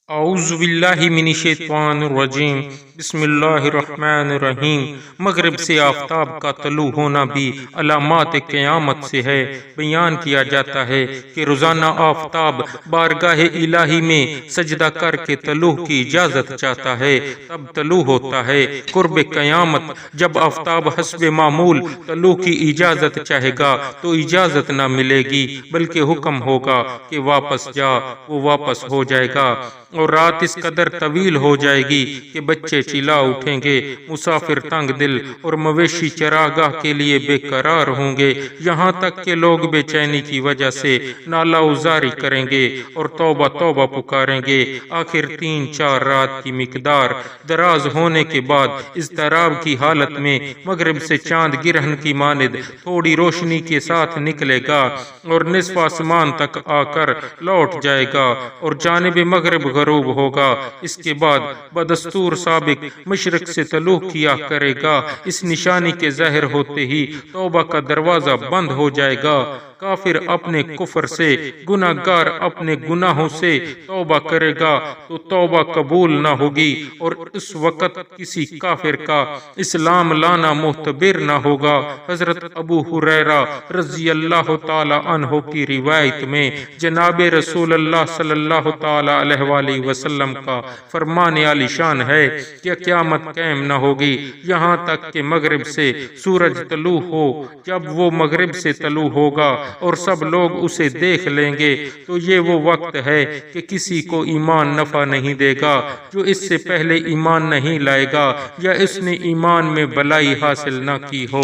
اعوذ باللہ من الشیطان الرجیم بسم اللہ الرحمن الرحیم۔ مغرب سے آفتاب کا طلوع ہونا بھی علامات قیامت سے ہے۔ بیان کیا جاتا ہے کہ روزانہ آفتاب بارگاہ الہی میں سجدہ کر کے طلوع کی اجازت چاہتا ہے، تب طلوع ہوتا ہے۔ قرب قیامت جب آفتاب حسب معمول طلوع کی اجازت چاہے گا تو اجازت نہ ملے گی، بلکہ حکم ہوگا کہ واپس جا، وہ واپس ہو جائے گا، اور رات اس قدر طویل ہو جائے گی کہ بچے چلا اٹھیں گے، مسافر تنگ دل اور مویشی چراگاہ کے لیے بے قرار ہوں گے، یہاں تک کہ لوگ بے چینی کی وجہ سے نالہ ازاری کریں گے اور توبہ توبہ پکاریں گے۔ آخر 3-4 رات کی مقدار دراز ہونے کے بعد اضطراب کی حالت میں مغرب سے چاند گرہن کی مانند تھوڑی روشنی کے ساتھ نکلے گا اور نصف آسمان تک آ کر لوٹ جائے گا اور جانب مغرب غروب ہوگا۔ اس کے بعد بدستور سابق مشرق سے طلوع کیا کرے گا۔ اس نشانی کے ظاہر ہوتے ہی توبہ کا دروازہ بند ہو جائے گا۔ کافر اپنے کفر سے، گناہ گار اپنے گناہوں سے توبہ کرے گا تو توبہ قبول نہ ہوگی، اور اس وقت کسی کافر کا اسلام لانا معتبر نہ ہوگا۔ حضرت ابو ہریرہ رضی اللہ تعالی عنہ کی روایت میں جناب رسول اللہ صلی اللہ تعالی علیہ وآلہ وسلم کا فرمان عالی شان ہے کہ قیامت قائم نہ ہوگی یہاں تک کہ مغرب سے سورج طلوع ہو۔ جب وہ مغرب سے طلوع ہوگا اور سب لوگ اسے دیکھ لیں گے تو یہ وہ وقت ہے کہ کسی کو ایمان نفع نہیں دے گا جو اس سے پہلے ایمان نہیں لائے گا یا اس نے ایمان میں بلائی حاصل نہ کی ہو۔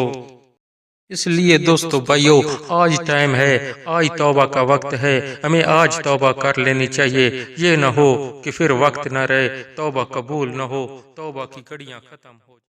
اس لیے دوستو بھائیو، آج ٹائم ہے، آج توبہ کا وقت ہے، ہمیں آج توبہ کر لینی چاہیے۔ یہ نہ ہو کہ پھر وقت نہ رہے، توبہ قبول نہ ہو، توبہ کی گھڑیاں ختم ہو۔